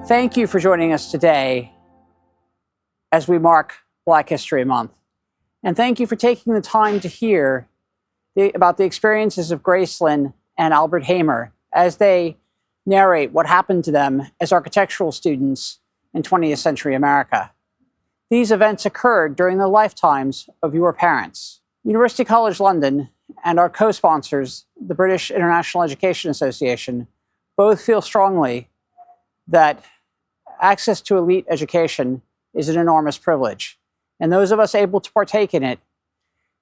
Thank you for joining us today as we mark Black History Month. And thank you for taking the time to hear about the experiences of Gracelynn and Albert Haymer as they narrate what happened to them as architectural students in 20th century America. These events occurred during the lifetimes of your parents. University College London and our co-sponsors, the British International Education Association, both feel strongly that access to elite education is an enormous privilege. And those of us able to partake in it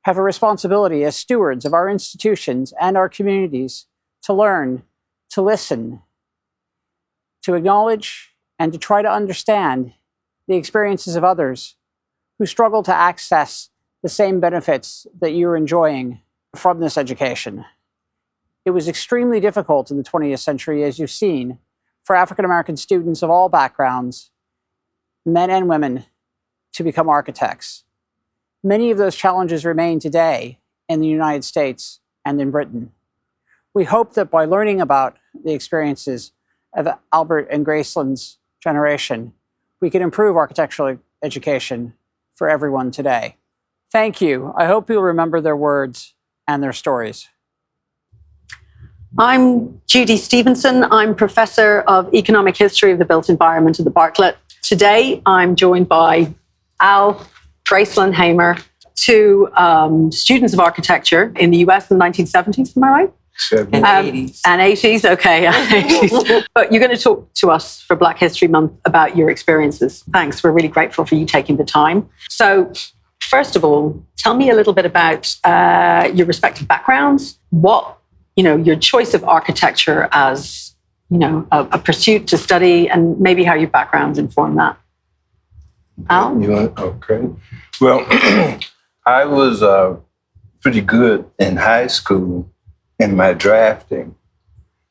have a responsibility as stewards of our institutions and our communities to learn, to listen, to acknowledge, and to try to understand the experiences of others who struggle to access the same benefits that you're enjoying from this education. It was extremely difficult in the 20th century, as you've seen, for African American students of all backgrounds, men and women, to become architects. Many of those challenges remain today in the United States and in Britain. We hope that by learning about the experiences of Albert and Gracelynn's generation, we can improve architectural education for everyone today. Thank you. I hope you'll remember their words and their stories. I'm Judy Stevenson. I'm Professor of Economic History of the Built Environment at the Bartlett. Today, I'm joined by Al, Gracelynn Haymer, two students of architecture in the US in the 1970s, am I right? 70s. And 80s, okay. 80s. But you're going to talk to us for Black History Month about your experiences. Thanks. We're really grateful for you taking the time. So, first of all, tell me a little bit about your respective backgrounds, your choice of architecture as, a pursuit to study, and maybe how your backgrounds inform that. Al? Okay. Well, I was pretty good in high school in my drafting,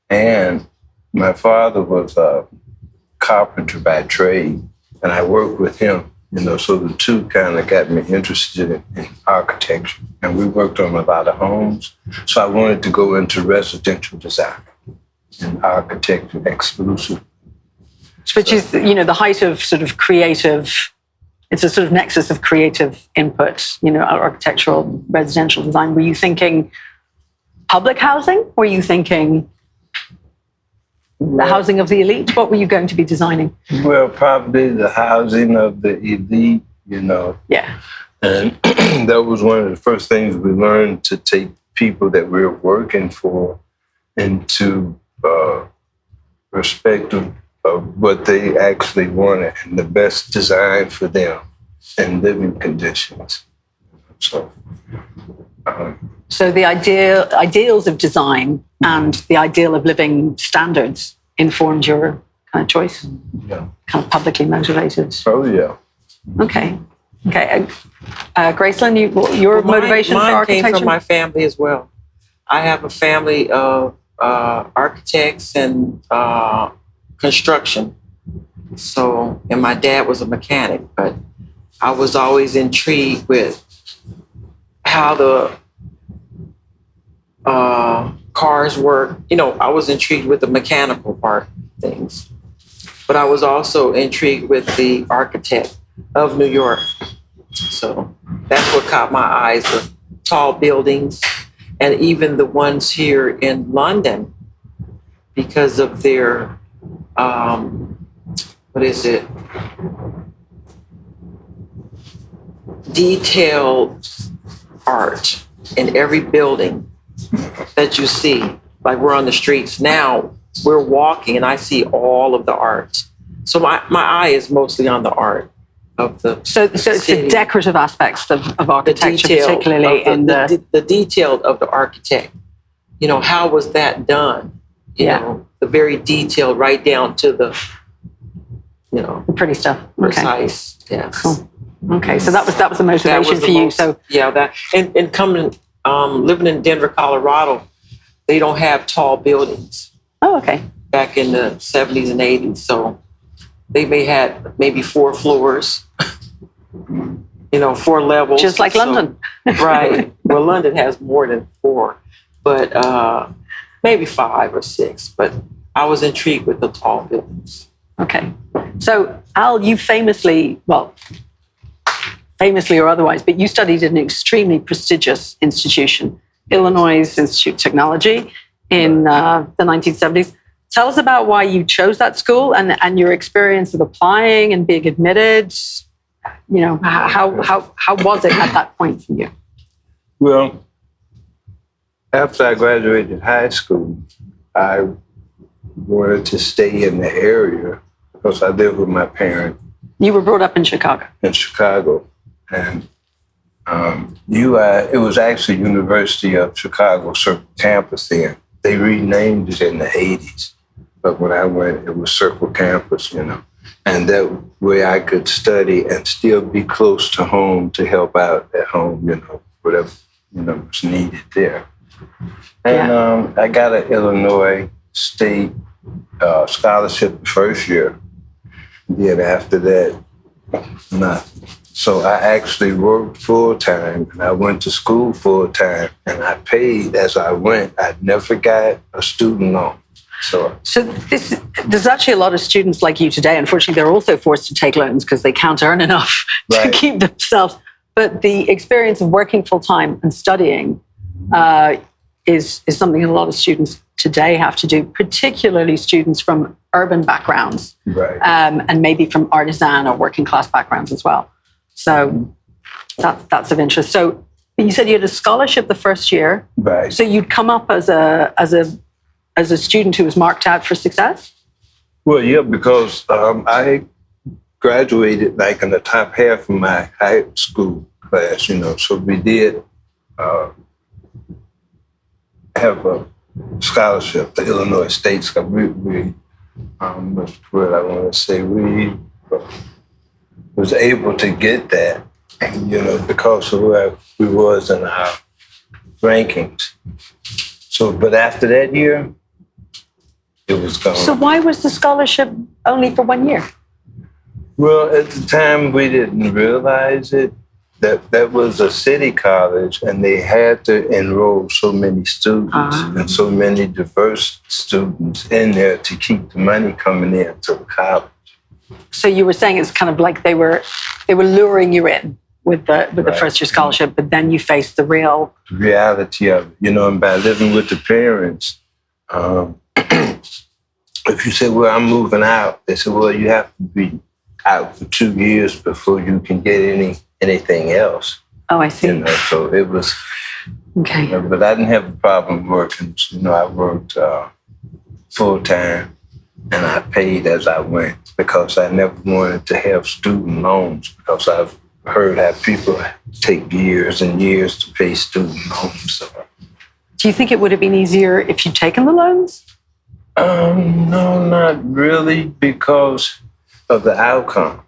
and my father was a carpenter by trade, and I worked with him. So the two kind of got me interested in architecture, and we worked on a lot of homes. So I wanted to go into residential design and architecture exclusive. Which is, the height of sort of creative, it's a sort of nexus of creative input, architectural, residential design. Were you thinking public housing? Were you thinking the housing of the elite? What were you going to be designing? Well, probably the housing of the elite, Yeah. And that was one of the first things we learned, to take people that we were working for into respect of what they actually wanted and the best design for them and living conditions. So the ideals of design and the ideal of living standards informed your kind of choice? Yeah. Kind of publicly motivated? Oh, yeah. Okay. Gracelynn, your motivation for architecture? Mine came from my family as well. I have a family of architects and construction. And my dad was a mechanic, but I was always intrigued with how the cars work. I was intrigued with the mechanical part of things, but I was also intrigued with the architect of New York. So that's what caught my eyes, the tall buildings, and even the ones here in London, because of their, detailed art in every building that you see. Like, we're on the streets now, we're walking, and I see all of the art. So my eye is mostly on the art of the So it's the decorative aspects of architecture, particularly in the detail of the architect. How was that done? You know, the very detailed, right down to the, the pretty stuff. Precise. Okay. Yes. Cool. Okay, so that was the motivation for you. So that and coming living in Denver, Colorado, they don't have tall buildings. Oh, okay. Back in the 70s and 80s, so they had maybe 4 floors, 4 levels. Just like London. Right. Well, London has more than 4, but maybe 5 or 6. But I was intrigued with the tall buildings. Okay. So, Al, you famously or otherwise, but you studied at an extremely prestigious institution, Illinois Institute of Technology, in the 1970s. Tell us about why you chose that school and your experience of applying and being admitted. You know, how was it at that point for you? Well, after I graduated high school, I wanted to stay in the area because I lived with my parents. You were brought up in Chicago. In Chicago. And it was actually University of Chicago Circle Campus then. They renamed it in the 80s. But when I went, it was Circle Campus, you know. And that way I could study and still be close to home to help out at home, you know, whatever, you know, was needed there. And I got an Illinois State scholarship the first year. Then after that, nothing. So I actually worked full-time, and I went to school full-time, and I paid as I went. I never got a student loan. So there's actually a lot of students like you today. Unfortunately, they're also forced to take loans because they can't earn enough to keep themselves. But the experience of working full-time and studying is something a lot of students today have to do, particularly students from urban backgrounds, and maybe from artisan or working class backgrounds as well. So that's of interest. So you said you had a scholarship the first year. Right. So you'd come up as a student who was marked out for success? Well, yeah, because I graduated like in the top half of my high school class, you know. So we did have a scholarship, the Illinois State School. What's the word I want to say? We was able to get that, you know, because of where we was in our rankings. So, but after that year, it was gone. So why was the scholarship only for 1 year? Well, at the time, we didn't realize it. That was a city college, and they had to enroll so many students and so many diverse students in there to keep the money coming in to the college. So you were saying it's kind of like they were luring you in with the first year scholarship, but then you faced the reality of it, you know. And by living with the parents, if you say, "Well, I'm moving out," they said, "Well, you have to be out for 2 years before you can get anything else." Oh, I see. You know, so it was okay. But I didn't have a problem working. You know, I worked full time, and I paid as I went because I never wanted to have student loans because I've heard how people take years and years to pay student loans. So. Do you think it would have been easier if you'd taken the loans? No, not really, because of the outcome.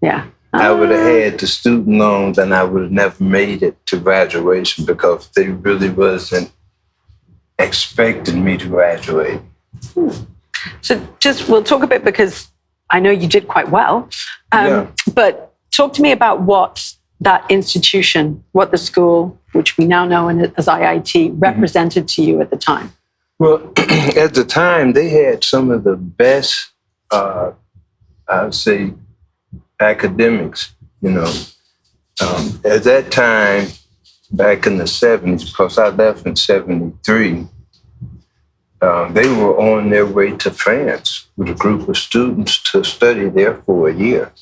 Yeah. I would have had the student loans and I would have never made it to graduation because they really wasn't expecting me to graduate. So we'll talk a bit because I know you did quite well. But talk to me about what that institution, what the school, which we now know as IIT, represented to you at the time. Well, at the time, they had some of the best, I would say, academics, you know. At that time, back in the 70s, because I left in 73, they were on their way to France with a group of students to study there for a year.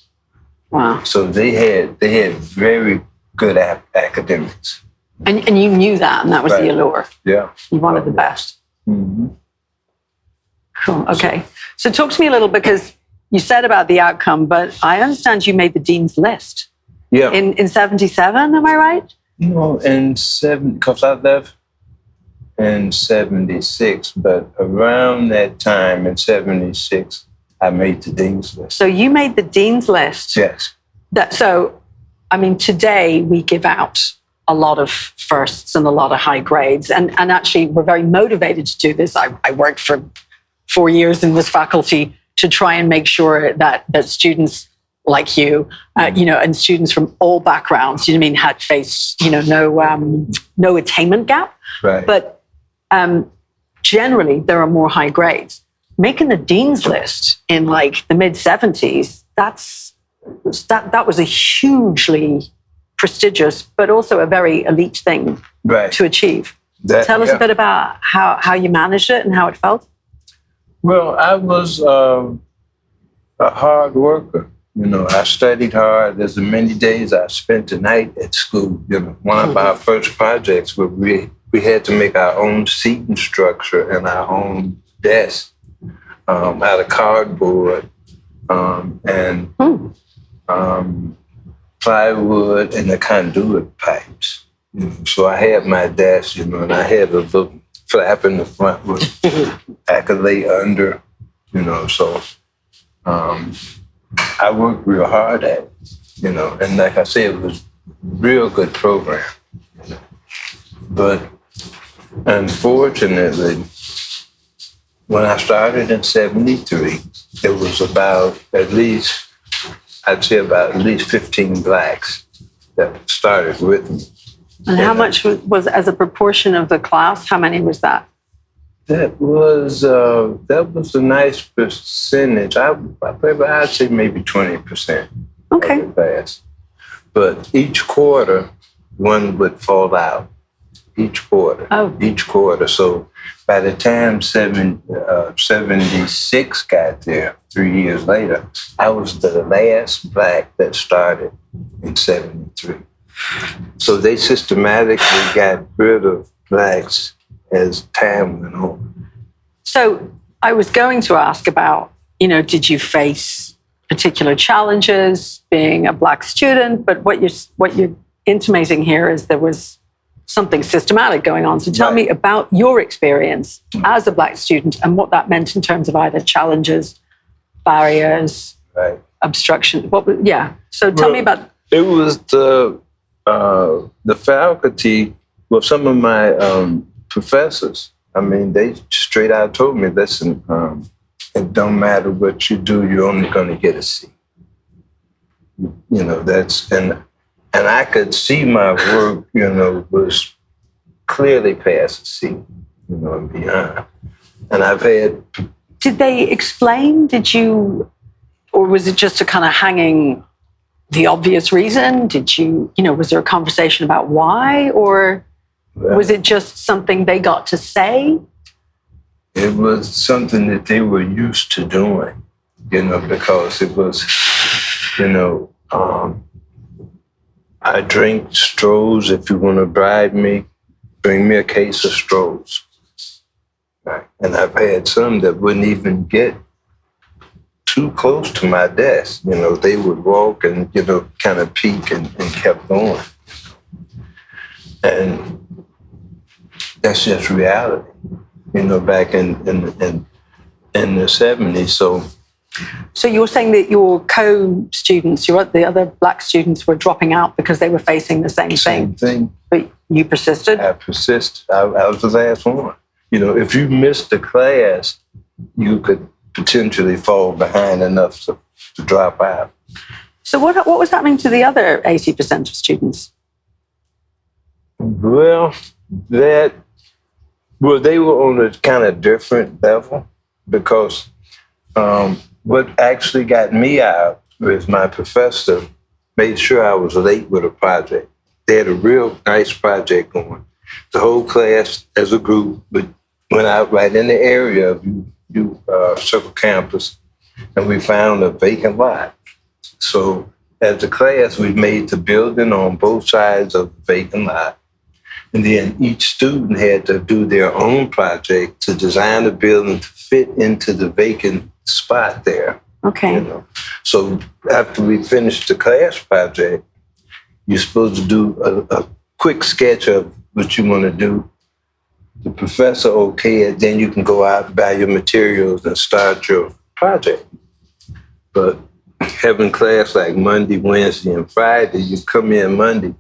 Wow. So they had very good academics. And you knew that, and that was the allure. Yeah. You wanted the best. Mm-hmm. Cool. Okay. So talk to me a little, because you said about the outcome, but I understand you made the dean's list. Yeah. In 77, am I right? No, because I left in 76, but around that time in 76, I made the dean's list. So you made the dean's list. Yes. Today we give out a lot of firsts and a lot of high grades. And actually, we're very motivated to do this. I worked for 4 years in this faculty to try and make sure that students like you, and students from all backgrounds, had faced, no attainment gap. Right. But generally, there are more high grades. making the dean's list in like the mid-70s, that was a hugely prestigious, but also a very elite thing to achieve. Tell us a bit about how you managed it and how it felt. Well, I was a hard worker. You know, I studied hard. There's many days I spent the night at school. You know, one of our first projects where we had to make our own seating structure and our own desk out of cardboard and plywood and the conduit pipes. You know, so I had my desk, you know, and I had a little flap in the front where I could lay under, you know, so I worked real hard at it, you know, and like I said, it was a real good program. You know. But unfortunately, when I started in 73, it was about at least 15 blacks that started with me. And how much was as a proportion of the class? How many was that? That was a nice percentage. I'd say maybe 20%. Okay. Of the class. But each quarter, one would fall out. Each quarter. Oh. Each quarter. So by the time 76 got there, 3 years later, I was the last black that started in 73. So they systematically got rid of blacks as time went on. So I was going to ask about, you know, did you face particular challenges being a black student? But what you're intimating here is there was something systematic going on. So tell me about your experience as a black student and what that meant in terms of either challenges, barriers, obstruction. So tell me about. It was the faculty, well, some of my professors, I mean, they straight out told me, listen, it don't matter what you do, you're only going to get a C. You know, and I could see my work, you know, was clearly past a C, you know, and beyond. And I've had... Did they explain? Or was it just a kind of hanging the obvious reason? Was there a conversation about why? Or was it just something they got to say? It was something that they were used to doing, you know, because it was, you know, I drink Strohs. If you want to bribe me, bring me a case of Strohs. Right. And I've had some that wouldn't even get too close to my desk. You know, they would walk and, you know, kind of peek and kept going. And that's just reality, you know, back in the 70s. So you're saying that your co-students, the other black students were dropping out because they were facing the same thing. But you persisted? I persisted. I was the last one. You know, if you missed the class, you could potentially fall behind enough to drop out. So what was happening to the other 80% of students? Well, they were on a kind of different level because what actually got me out was my professor made sure I was late with a project. They had a real nice project going. The whole class as a group went out right in the area of Circle Campus, and we found a vacant lot. So as a class, we made the building on both sides of the vacant lot. And then each student had to do their own project to design the building to fit into the vacant spot there. Okay. You know? So after we finished the class project, you're supposed to do a quick sketch of what you want to do. The professor okayed it, then you can go out and buy your materials and start your project. But having class like Monday, Wednesday, and Friday, you come in Monday,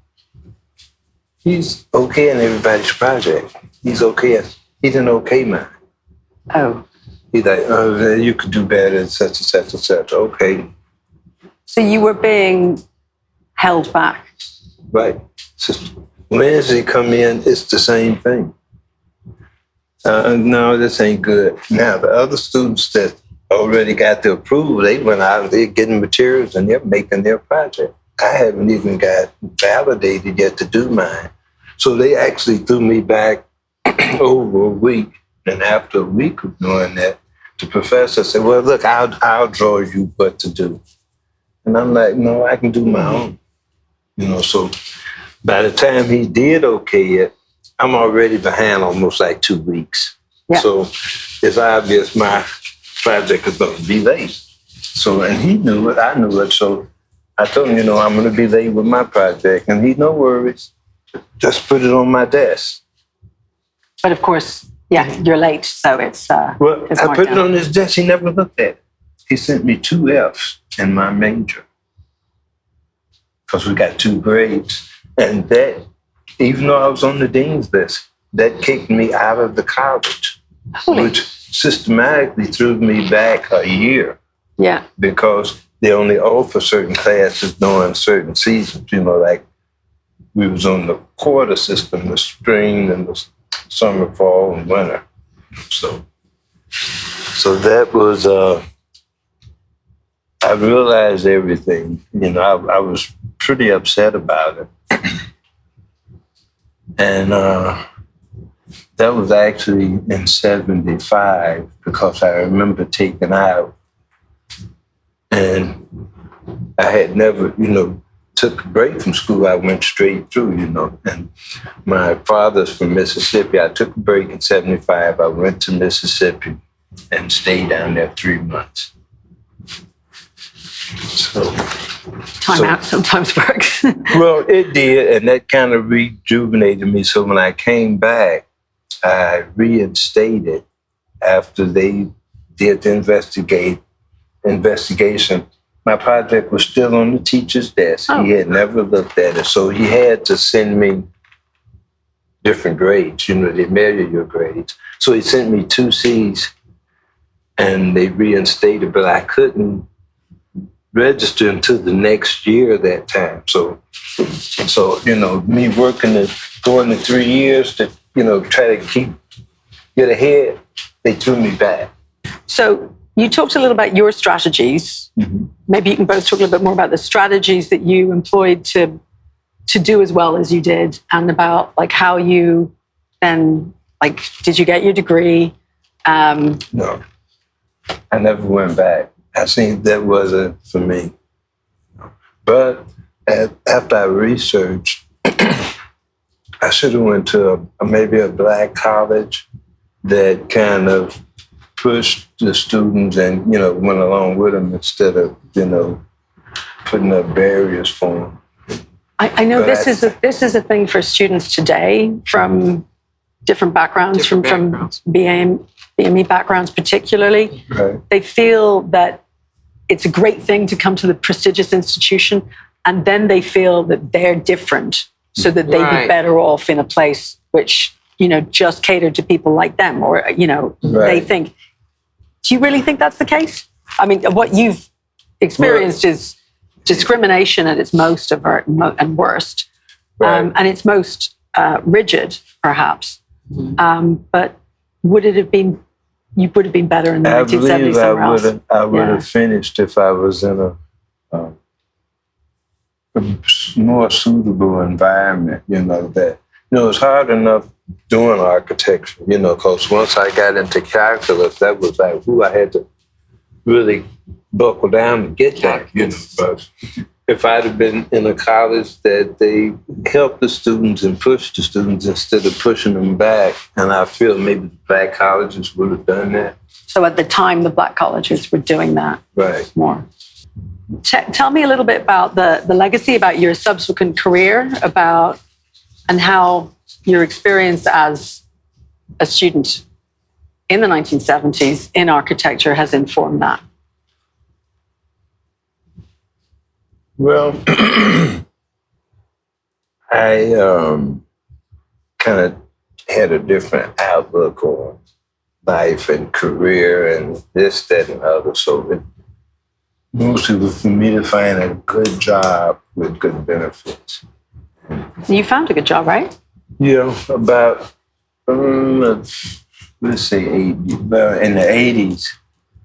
he's okay in everybody's project. He's okay. He didn't okay mine. Oh. He's like, oh, you could do better, such and such and such. Okay. So you were being held back. Right. So Wednesday come in, it's the same thing. No, this ain't good. Now, the other students that already got the approval, they went out and they're getting materials and they're making their project. I haven't even got validated yet to do mine. So they actually threw me back over a week. And after a week of doing that, the professor said, well, look, I'll draw you what to do. And I'm like, no, I can do my own. So by the time he did okay it, I'm already behind almost like 2 weeks. Yeah. So it's obvious my project is going to be late. So, and he knew it, I knew it. So I told him, I'm going to be late with my project. And he, no worries, just put it on my desk. But of course, yeah, you're late, so it's Well, it's I marked put it down. on his desk. He never looked at it. He sent me 2 Fs in my major because we got 2 grades. And that, even though I was on the dean's list, that kicked me out of the college, Holy. which systematically threw me back a year Yeah, because they only offer certain classes during certain seasons. Like we was on the quarter system, the spring and the summer, fall, and winter. So that was, I realized everything. I was pretty upset about it. And that was actually in 75 because I remember taking out. And I had never, took a break from school. I went straight through, And my father's from Mississippi. I took a break in 75. I went to Mississippi and stayed down there 3 months. time out sometimes works. Well, it did, and that kind of rejuvenated me. So when I came back, I reinstated after they did the investigation. My project was still on the teacher's desk. Oh. He had never looked at it, so he had to send me different grades. They measure your grades. So he sent me 2 Cs, and they reinstated, but I couldn't register until the next year that time. So me working going to 3 years to, try to get ahead, they threw me back. So you talked a little about your strategies. Mm-hmm. Maybe you can both talk a little bit more about the strategies that you employed to do as well as you did, and about how you then, did you get your degree? No, I never went back. I think that wasn't for me. But after I researched, I should have went to maybe a Black college that kind of pushed the students and, went along with them instead of, putting up barriers for them. I know But this is a thing for students today from different backgrounds, from BME backgrounds particularly. Right. They feel that it's a great thing to come to the prestigious institution, and then they feel that they're different, so that they'd be Right. better off in a place which, just catered to people like them, or, they Right. think. Do you really think that's the case? I mean, what you've experienced is discrimination at its most and worst, Right. and its most rigid, perhaps. But would it have been? You would have been better in the I 1970s believe somewhere else. I would Yeah. have finished if I was in a more suitable environment, it's hard enough doing architecture, because once I got into calculus, that was like, I had to really buckle down to get there, But if I'd have been in a college that they helped the students and pushed the students instead of pushing them back, and I feel maybe the Black colleges would have done that. So at the time, the Black colleges were doing that Right. more. Tell me a little bit about the legacy, about your subsequent career, and how your experience as a student in the 1970s in architecture has informed that. Well, I kind of had a different outlook on life and career and this, that, and other. So it mostly was for me to find a good job with good benefits. You found a good job, right? About let's say 80, well, in the 80s,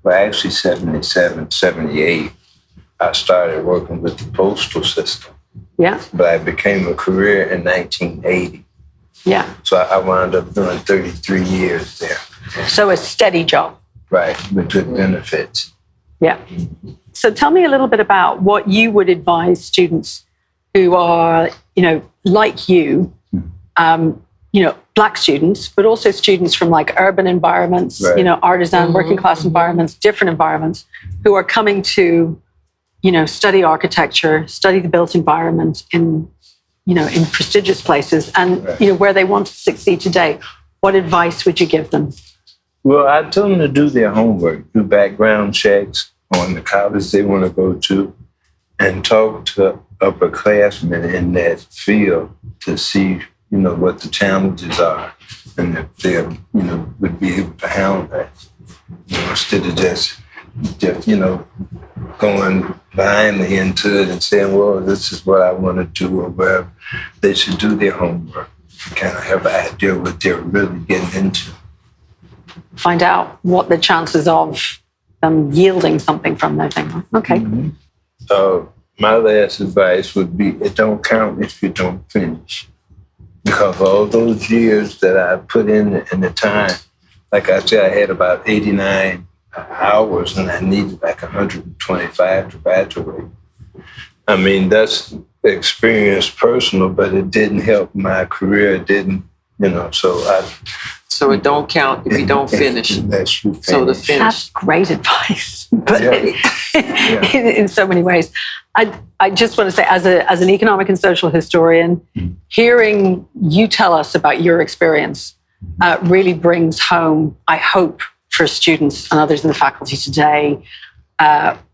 well, actually 77, 78, I started working with the postal system. Yeah. But I became a career in 1980. Yeah. So I wound up doing 33 years there. So a steady job. Right, with good benefits. Yeah. So tell me a little bit about what you would advise students who are, like you, Black students, but also students from like urban environments, Right. Artisan, working class environments, different environments, who are coming to, study architecture, study the built environment in prestigious places and, Right. where they want to succeed today. What advice would you give them? Well, I tell them to do their homework, do background checks on the college they want to go to, and talk to upperclassmen in that field to see, what the challenges are, and if they, would be able to handle that. Instead of just going blindly into it and saying, well, this is what I want to do, or whatever. They should do their homework, kind of have an idea what they're really getting into. Find out what the chances of them yielding something from their thing. Okay. Mm-hmm. My last advice would be, it don't count if you don't finish. Because all those years that I put in the time, like I said, I had about 89 hours and I needed like 125 to graduate. I mean, that's experience personal, but it didn't help my career. It didn't, So it don't count if you don't finish. Unless you finish. So the finish. That's great advice, but Yeah. in so many ways. I just want to say, as an economic and social historian, hearing you tell us about your experience really brings home, I hope, for students and others in the faculty today,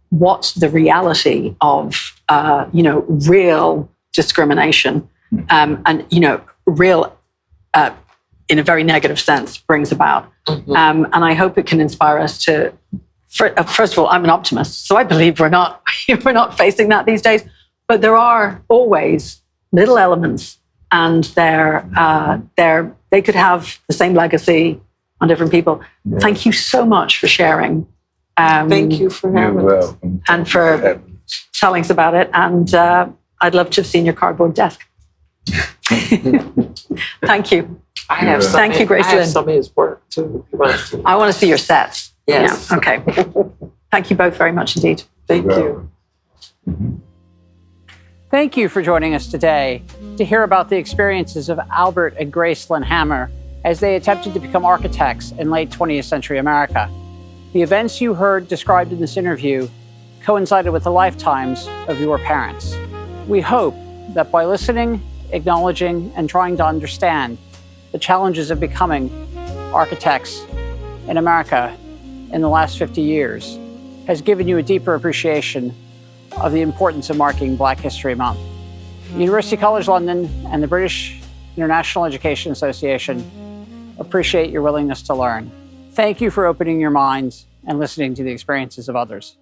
what the reality of real discrimination and real in a very negative sense brings about. And I hope it can inspire us to, first of all, I'm an optimist, so I believe we're not facing that these days, but there are always little elements and they could have the same legacy on different people. Yeah. Thank you so much for sharing. Thank you for having You're us. welcome. And for telling us about it. And I'd love to have seen your cardboard desk. Thank you. I have some. Thank you, I have Gracelynn. some of his work too. if you want to. I want to see your sets. Yes. Yeah, okay. Thank you both very much indeed. Thank You're you. welcome. Thank you for joining us today to hear about the experiences of Albert and Gracelynn Haymer as they attempted to become architects in late 20th century America. The events you heard described in this interview coincided with the lifetimes of your parents. We hope that by listening, acknowledging, and trying to understand the challenges of becoming architects in America in the last 50 years has given you a deeper appreciation of the importance of marking Black History Month. University College London and the British International Education Association appreciate your willingness to learn. Thank you for opening your minds and listening to the experiences of others.